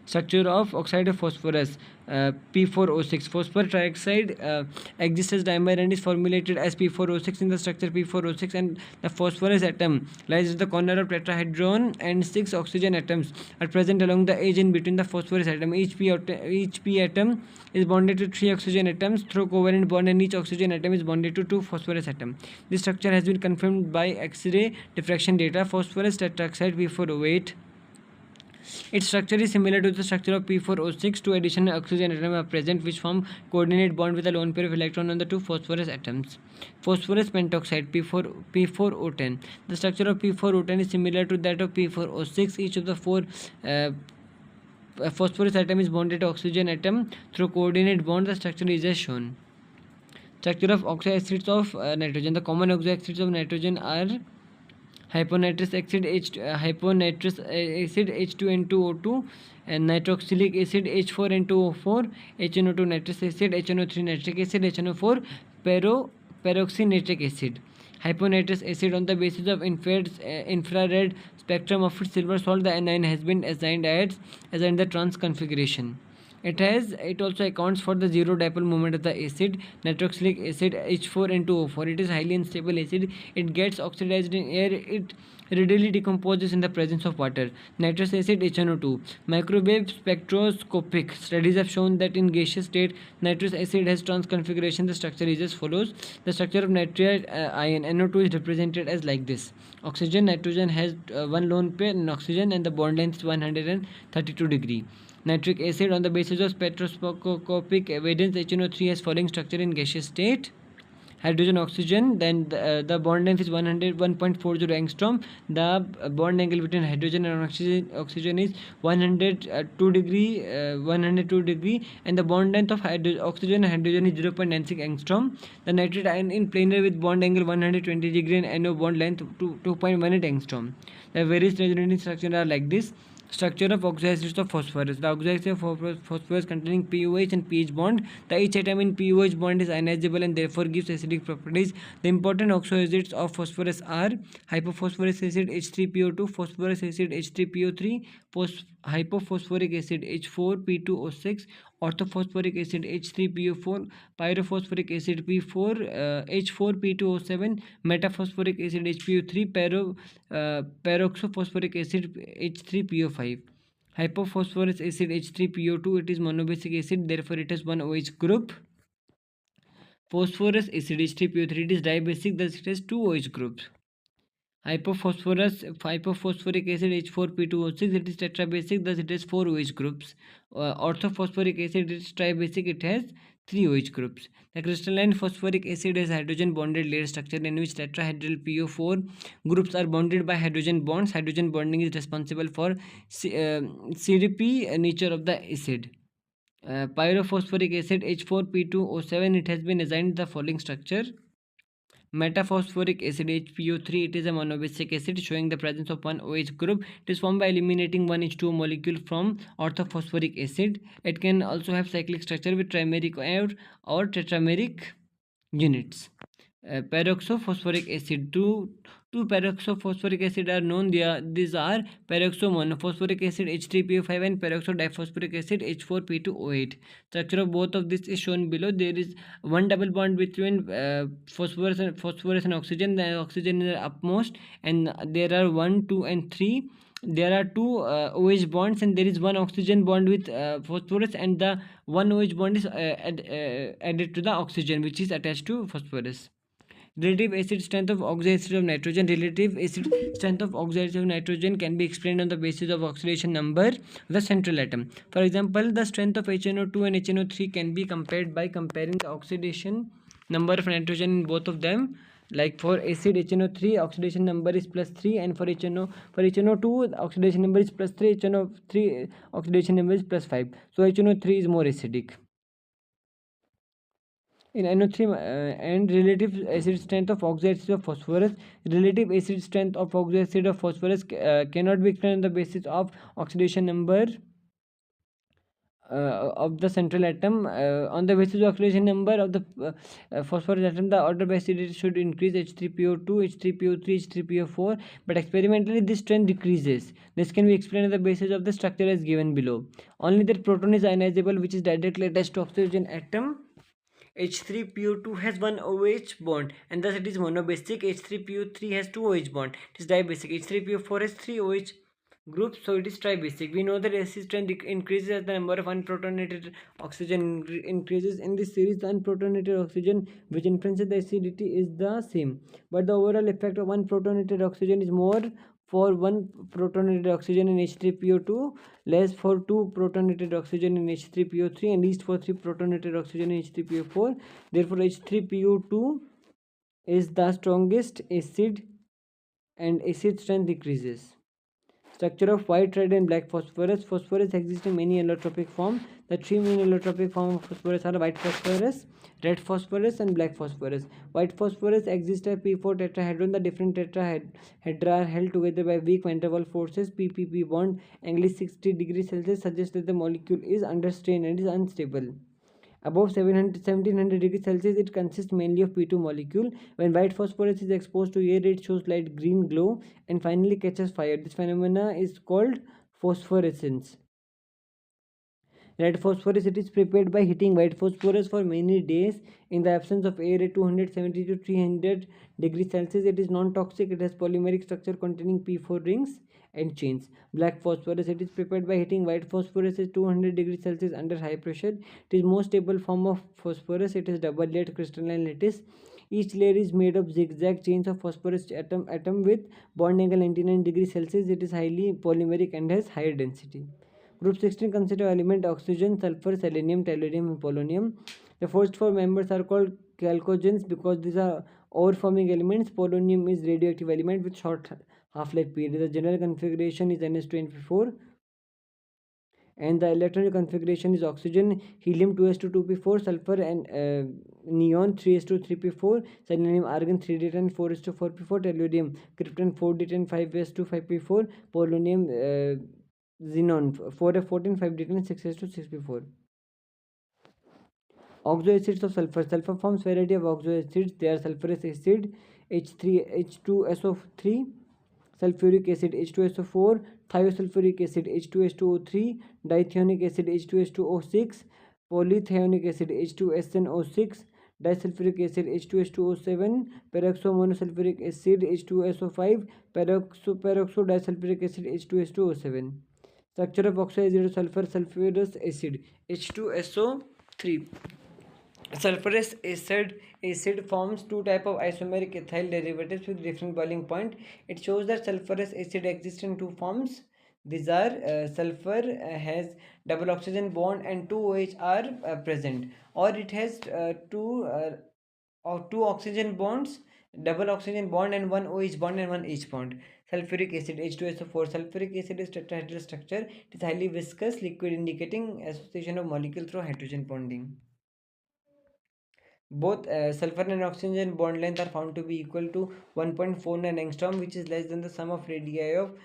Structure of oxide of phosphorus P4O6. Phosphor trioxide exists as dimer and is formulated as P4O6 in the structure P4O6, and the phosphorus atom lies at the corner of tetrahedron and 6 oxygen atoms are present along the edge in between the phosphorus atom. Each p atom is bonded to 3 oxygen atoms through covalent bond, and each oxygen atom is bonded to 2 phosphorus atoms. This structure has been confirmed by X-ray diffraction data. Phosphorus tetroxide P4O8 Its structure is similar to the structure of P4O6. Two additional oxygen atoms are present which form coordinate bond with a lone pair of electron on the two phosphorus atoms. Phosphorus pentoxide P4O10. The structure of P4O10 is similar to that of P4O6. Each of the four phosphorus atom is bonded to oxygen atom through coordinate bond. The structure is as shown. Structure of oxoacids of nitrogen. The common oxoacids of nitrogen are hyponitrous acid H2N2O2 and nitroxylic acid H4N2O4, HNO2 nitrous acid, HNO3 nitric acid, HNO4 peroxynitric acid. Hyponitrous acid. On the basis of infrared spectrum of its silver salt, the anion has been assigned the trans configuration. It also accounts for the zero dipole moment of the acid. Nitroxylic acid H4N2O4. It is highly unstable acid. It gets oxidized in air. It readily decomposes in the presence of water. Nitrous acid HNO2. Microwave spectroscopic studies have shown that in gaseous state, nitrous acid has trans configuration. The structure is as follows. The structure of nitrite ion NO2 is represented as like this. Oxygen, nitrogen has one lone pair and oxygen, and the bond length is 132 degree. Nitric acid. On the basis of spectroscopic evidence, HNO3 has following structure in gaseous state: hydrogen, oxygen. Then the bond length is 101.40 angstrom. The bond angle between hydrogen and oxygen is 102 degree, and the bond length of oxygen and hydrogen is 0.96 angstrom. The nitrate ion in planar with bond angle 120 degree and NO bond length 2.18 angstrom. The various resonating structures are like this. Structure of oxoacids of phosphorus. The oxoacids of phosphorus containing POH and pH bond. The each atom in POH bond is ionizable and therefore gives acidic properties. The important oxoacids of phosphorus are hypophosphorus acid H3PO2, phosphorus acid H3PO3, hypophosphoric acid H4P2O6, orthophosphoric acid H3PO4, pyrophosphoric acid H4P2O7, metaphosphoric acid HPO3, peroxophosphoric acid H3PO5. Hypophosphorus acid H3PO2. It is monobasic acid, therefore it has one OH group. Phosphorus acid H3PO3. It is dibasic, thus it has two OH groups. Hypophosphoric acid H4P2O6. It is tetrabasic, thus it has 4 OH groups. Orthophosphoric acid is tribasic, it has 3 OH groups. The crystalline phosphoric acid has hydrogen bonded layer structure in which tetrahedral PO4 groups are bonded by hydrogen bonds. Hydrogen bonding is responsible for CDP nature of the acid. Pyrophosphoric acid H4P2O7. It has been assigned the following structure. Metaphosphoric acid HPO3. It is a monobasic acid showing the presence of one OH group. It is formed by eliminating one H2O molecule from orthophosphoric acid. It can also have cyclic structure with trimeric or tetrameric units. Peroxophosphoric acid. Two peroxophosphoric acid are known. These are peroxomonophosphoric acid H3PO5 and peroxodiphosphoric acid H4P2O8. Structure of both of this is shown below. There is one double bond between phosphorus and oxygen. The oxygen is upmost, and there are 1, 2, and 3. There are two OH bonds, and there is one oxygen bond with phosphorus, and the one OH bond is added to the oxygen which is attached to phosphorus. Relative acid strength of oxoacid of nitrogen. Relative acid strength of oxoacid of nitrogen can be explained on the basis of oxidation number of the central atom. For example, the strength of HNO2 and HNO3 can be compared by comparing the oxidation number of nitrogen in both of them. Like for acid HNO3, oxidation number is +3, and for HNO2 the oxidation number is +3, HNO3 oxidation number is +5. So HNO3 is more acidic. In NO3 and relative acid strength of oxoacid of phosphorus. Relative acid strength of oxoacid of phosphorus cannot be explained on the basis of oxidation number of the central atom. On the basis of oxidation number of the phosphorus atom, the order by acidity should increase: H3PO2, H3PO3, H3PO4, but experimentally this strength decreases. This can be explained on the basis of the structure as given below. Only that proton is ionizable, which is directly attached to oxygen atom. H3PO2 has one OH bond, and thus it is monobasic. H3PO3 has two OH bond. It is dibasic. H3PO4 has three OH groups, so it is tribasic. We know that acid strength increases as the number of unprotonated oxygen increases. In this series, the unprotonated oxygen which influences the acidity is the same, but the overall effect of unprotonated oxygen is more for 1 protonated oxygen in H3PO2, less for 2 protonated oxygen in H3PO3, and least for 3 protonated oxygen in H3PO4. Therefore, H3PO2 is the strongest acid and acid strength decreases. Structure of white, red and black phosphorus. Phosphorus exists in many allotropic forms. The three main allotropic forms of phosphorus are white phosphorus, red phosphorus and black phosphorus. White phosphorus exists as P4 tetrahedron. The different tetrahedra are held together by weak van der Waals forces. P bond angle 60 degrees Celsius suggests that the molecule is under strain and is unstable. Above 1700 degrees Celsius, it consists mainly of P2 molecule. When white phosphorus is exposed to air, it shows light green glow and finally catches fire. This phenomena is called phosphorescence. Red phosphorus, it is prepared by heating white phosphorus for many days in the absence of air at 270 to 300 degrees Celsius. It is non-toxic. It has polymeric structure containing P4 rings and chains. Black phosphorus, it is prepared by heating white phosphorus at 200 degrees Celsius under high pressure. It is most stable form of phosphorus. It is double layered crystalline lattice. Each layer is made of zigzag chains of phosphorus atom with bond angle 99 degrees Celsius. It is highly polymeric and has higher density. Group 16 consists of element oxygen, sulfur, selenium, tellurium, and polonium. The first four members are called chalcogens because these are ore forming elements. Polonium is radioactive element with short half-life period. The general configuration is NS24 and the electronic configuration is oxygen, helium 2s2 2p4, sulfur and neon 3s2 3p4, selenium argon 3d10 4s2 4p4, tellurium krypton 4d10 5s2 5p4, polonium xenon 4f14 5d10 6s2 6p4. Oxo acids of sulfur. Sulfur forms variety of oxo acids. They are sulfurous acid H2SO3, sulfuric acid H2SO4, thiosulfuric acid H2S2O3, dithionic acid H2S2O6, polythionic acid H2SNO6, disulfuric acid H2S2O7, peroxomonosulfuric acid H2SO5, peroxodisulfuric acid H2S2O7. Structure of oxide sulfur sulfurous acid H2SO3. Sulfurous acid forms two types of isomeric ethyl derivatives with different boiling point. It shows that sulfurous acid exists in two forms. These are sulfur has double oxygen bond and two OH are present, or it has two oxygen bonds, double oxygen bond and one OH bond and one H bond. Sulfuric acid H2SO4. Sulfuric acid is tetrahedral structure. It is highly viscous liquid indicating association of molecule through hydrogen bonding. Both sulfur and oxygen bond length are found to be equal to 1.49 angstrom, which is less than the sum of radii of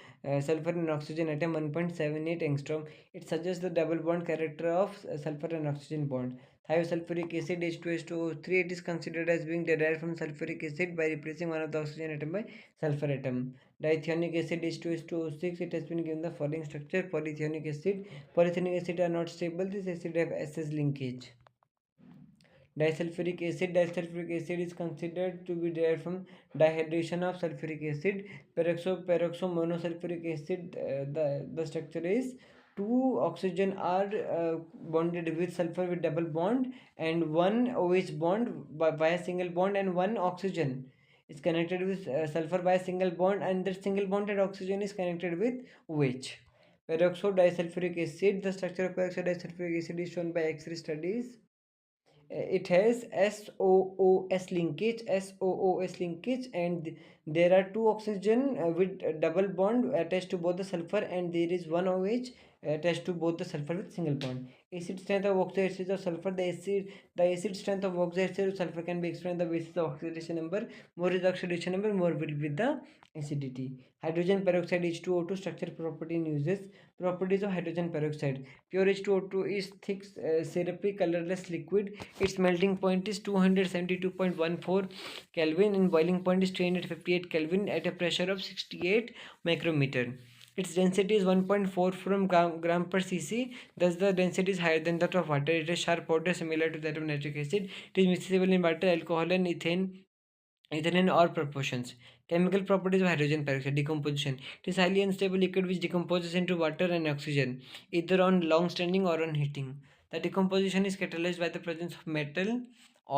sulfur and oxygen atom 1.78 angstrom. It suggests the double bond character of sulfur and oxygen bond. Thiosulfuric acid H2S2O3, it is considered as being derived from sulfuric acid by replacing one of the oxygen atom by sulfur atom. Dithionic acid H2S2O6, it has been given the following structure. Polythionic acid. Polythionic acid are not stable. This acid have SS linkage. Disulfuric acid is considered to be derived from dihydration of sulfuric acid. Peroxomonosulfuric acid, the structure is two oxygen are bonded with sulfur with double bond and one OH bond by a single bond, and one oxygen is connected with sulfur by a single bond, and that single bonded oxygen is connected with OH. Peroxide disulfuric acid, the structure of peroxide disulfuric acid is shown by X-ray studies. It has SOOS linkage, and there are two oxygen with double bond attached to both the sulfur, and there is one OH attached to both the sulfur with single bond. Acid strength of oxide of sulfur. The acid strength of oxide of sulfur can be explained on the basis of oxidation number. More is the oxidation number, more will be the acidity. Hydrogen peroxide H2O2 structure property and uses. Properties of hydrogen peroxide. Pure H2O2 is thick, syrupy, colorless liquid. Its melting point is 272.14 Kelvin and boiling point is 358 Kelvin at a pressure of 68 micrometer. Its density is 1.4 from gram per cc. Thus, the density is higher than that of water. It is sharp powder similar to that of nitric acid. It is miscible in water, alcohol, and ethane or proportions. Chemical properties of hydrogen peroxide. Decomposition. It is highly unstable liquid which decomposes into water and oxygen, either on long standing or on heating. The decomposition is catalyzed by the presence of metal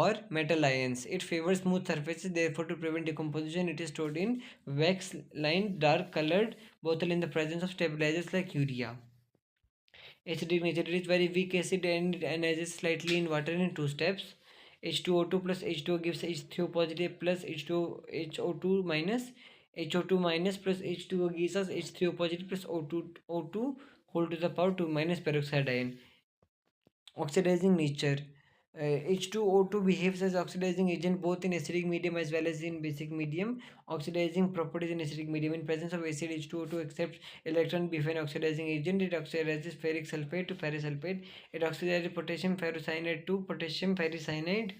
or metal ions. It favors smooth surfaces, therefore to prevent decomposition it is stored in wax lined dark colored bottle in the presence of stabilizers like urea. Acidic nature, it is very weak acid and it analyzes slightly in water in two steps. H2O2 plus H2O gives H3O positive plus H2O, HO2 minus. HO2 minus plus H2O gives us H3O positive plus O2, O2 whole to the power 2 minus peroxide ion. Oxidizing nature. H2O2 behaves as oxidizing agent both in acidic medium as well as in basic medium. Oxidizing properties in acidic medium. In presence of acid, H2O2 accepts electron before an oxidizing agent. It oxidizes ferric sulfate to ferrous sulfate. It oxidizes potassium ferrocyanide to potassium ferricyanide.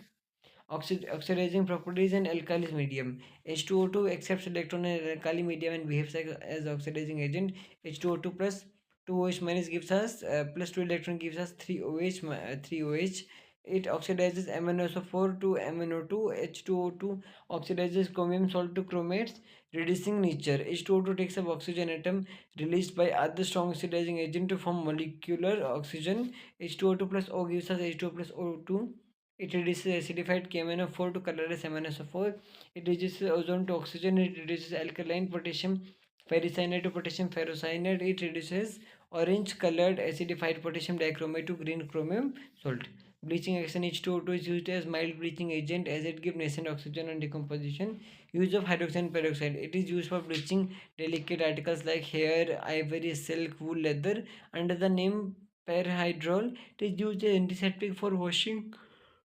Oxidizing properties in alkali medium. H2O2 accepts electron in alkali medium and behaves as oxidizing agent. H2O2 plus 2OH minus gives us plus 2 electron gives us 3OH 3OH. It oxidizes MnSO4 to MnO2. H2O2 oxidizes chromium salt to chromates, reducing nature. H2O2 takes up oxygen atom released by other strong oxidizing agent to form molecular oxygen. H2O2 plus O gives us H2O plus O2. It reduces acidified KMnO4 to colorless MnSO4. It reduces ozone to oxygen. It reduces alkaline potassium ferricyanide to potassium ferrocyanide. It reduces orange colored acidified potassium dichromate to green chromium salt. Bleaching action, H2O2 is used as mild bleaching agent as it gives nascent oxygen on decomposition. Use of hydrogen peroxide. It is used for bleaching delicate articles like hair, ivory, silk, wool, leather. Under the name perhydrol, it is used as antiseptic for washing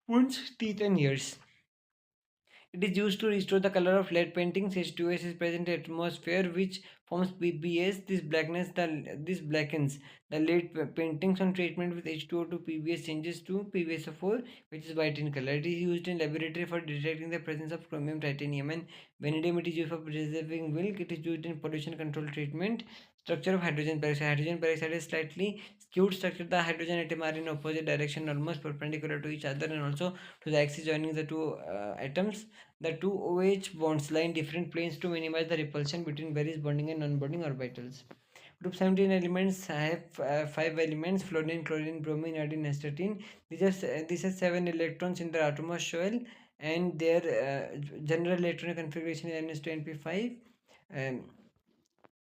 wounds, teeth, and ears. It is used to restore the color of lead paintings. H2S is present in atmosphere which forms PBS. This blackens the lead paintings. On treatment with H2O2, PBS changes to PbSO4, which is white in color. It is used in laboratory for detecting the presence of chromium, titanium, and vanadium. It is used for preserving milk. It is used in pollution control treatment. Structure of hydrogen peroxide. Hydrogen peroxide is slightly skewed structure. The hydrogen atom are in opposite direction, almost perpendicular to each other, and also to the axis joining the two atoms. The two OH bonds lie in different planes to minimize the repulsion between various bonding and non-bonding orbitals. Group 17 elements have 5 elements: fluorine, chlorine, bromine, iodine, astatine. These are 7 electrons in the outermost shell, and their general electronic configuration is Ns2np5. Um,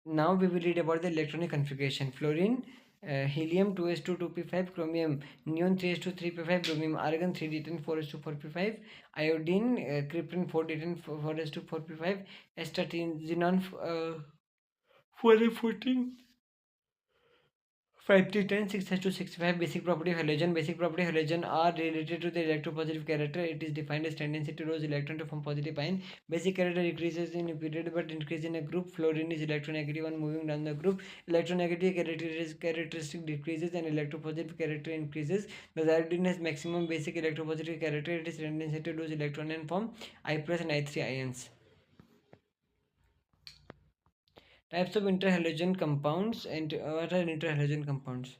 Now we will read about the electronic configuration. Fluorine, helium 2s2 2p5, chromium neon 3s2 3p5, bromine argon 3d10 4s2 4p5, iodine krypton 4d10 4s2 4p5, astatine xenon 4f14 5 to 10, 6 has to 65. Basic property of halogen. Basic property of halogen are related to the electropositive character. It is defined as tendency to lose electron to form positive ion. Basic character decreases in a period but increase in a group. Fluorine is electronegative on moving down the group. Electronegative characteristic decreases and electropositive character increases. The iodine has maximum basic electropositive character. It is tendency to lose electron and form I plus and I3 ions. Types of interhalogen compounds. And what are interhalogen compounds?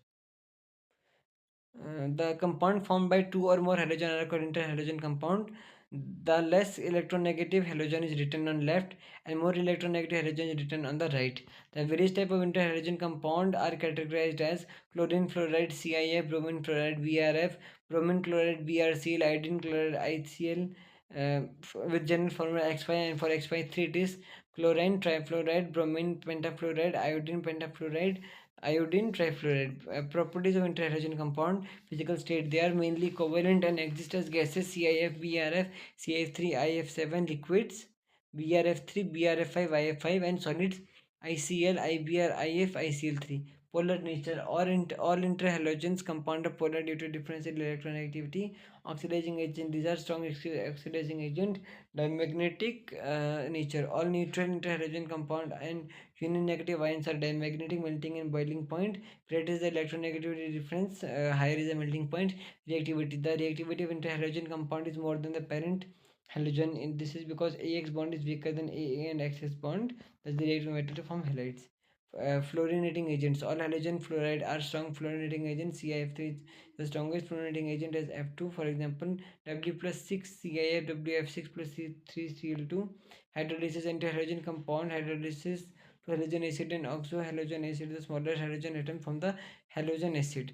The compound formed by two or more halogen are called interhalogen compound. The less electronegative halogen is written on left and more electronegative halogen is written on the right. The various type of interhalogen compound are categorized as chlorine fluoride CIF, bromine fluoride BRF, bromine chloride BRCl, iodine chloride ICl, with general formula X5, and for X5 3 it is chlorine trifluoride, bromine pentafluoride, iodine pentafluoride, iodine trifluoride. Properties of interhalogen compound: physical state, they are mainly covalent and exist as gases: CIF, BRF, CIF3, IF7, liquids BRF3, BRF5, IF5, and solids ICl, IBr, IF, ICl3. Polar nature: all interhalogens compound are polar due to difference in electronegativity. Oxidizing agent, these are strong oxidizing agent. Diamagnetic nature: all neutral interhalogen compound and union negative ions are diamagnetic. Melting and boiling point: greater is the electronegativity difference, higher is the melting point. Reactivity: the reactivity of interhalogen compound is more than the parent halogen. This is because AX bond is weaker than AA and XS bond. Thus the reactive metal to form halides. Fluorinating agents: all halogen fluoride are strong fluorinating agents. CIF3 is the strongest fluorinating agent as F2. For example, W plus 6 CIF, WF6 plus C3Cl2. Hydrolysis: anti-halogen compound hydrolysis to halogen acid and oxo halogen acid, the smaller halogen atom from the halogen acid.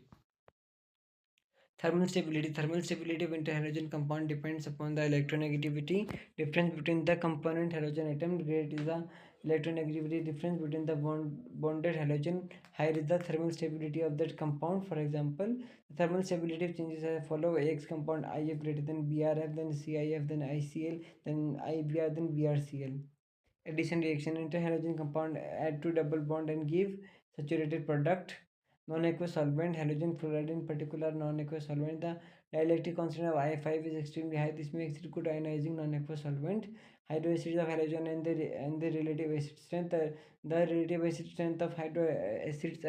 Thermal stability of interhalogen compound depends upon the electronegativity difference between the component halogen atom. Great is the electronegativity difference between the bonded halogen. Higher is the thermal stability of that compound. For example, the thermal stability changes as follow: AX compound IF greater than BRF, then CIF, then ICl, then IBr, then BRCl. Addition reaction: interhalogen compound add to double bond and give saturated product. Non-aqueous solvent: halogen fluoride in particular non-aqueous solvent. The dielectric constant of I5 is extremely high. This makes it good ionizing non-aqueous solvent. Hydroacids of halogen and the relative acid strength. The relative acid strength of hydroacids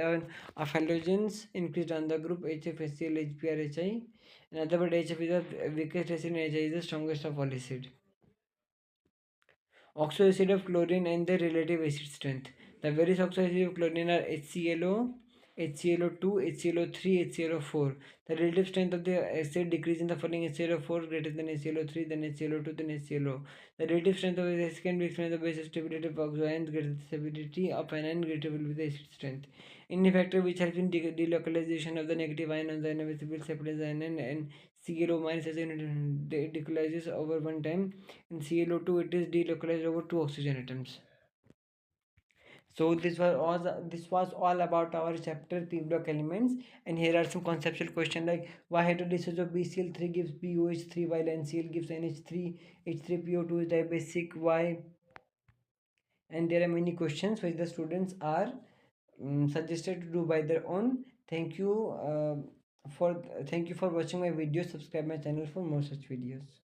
of halogens increased on the group HFCl, HBr, HI. In other words, HF is the weakest acid and HI is the strongest of all acid. Oxoacid of chlorine and their relative acid strength. The various oxoacids of chlorine are HClO, HClO2, HClO3, HClO4. The relative strength of the acid decreases in the following: HClO4 greater than HClO3, then HClO2, then HClO. The relative strength of the acid can be explained by the basic stability of oxoions greater than the stability of anion greater will be the acid strength. Ineffective, which helps in delocalization of the negative ion on the invisible separate anion, and ClO minus as it delocalizes over one time. In ClO2 it is delocalized over two oxygen atoms. So this was all about our chapter p block elements, and here are some conceptual questions like why hydrolysis of BCl3 gives BOH3 while NCl gives NH3, H3PO2 is diabasic, why? And there are many questions which the students are suggested to do by their own. Thank you for watching my video. Subscribe my channel for more such videos.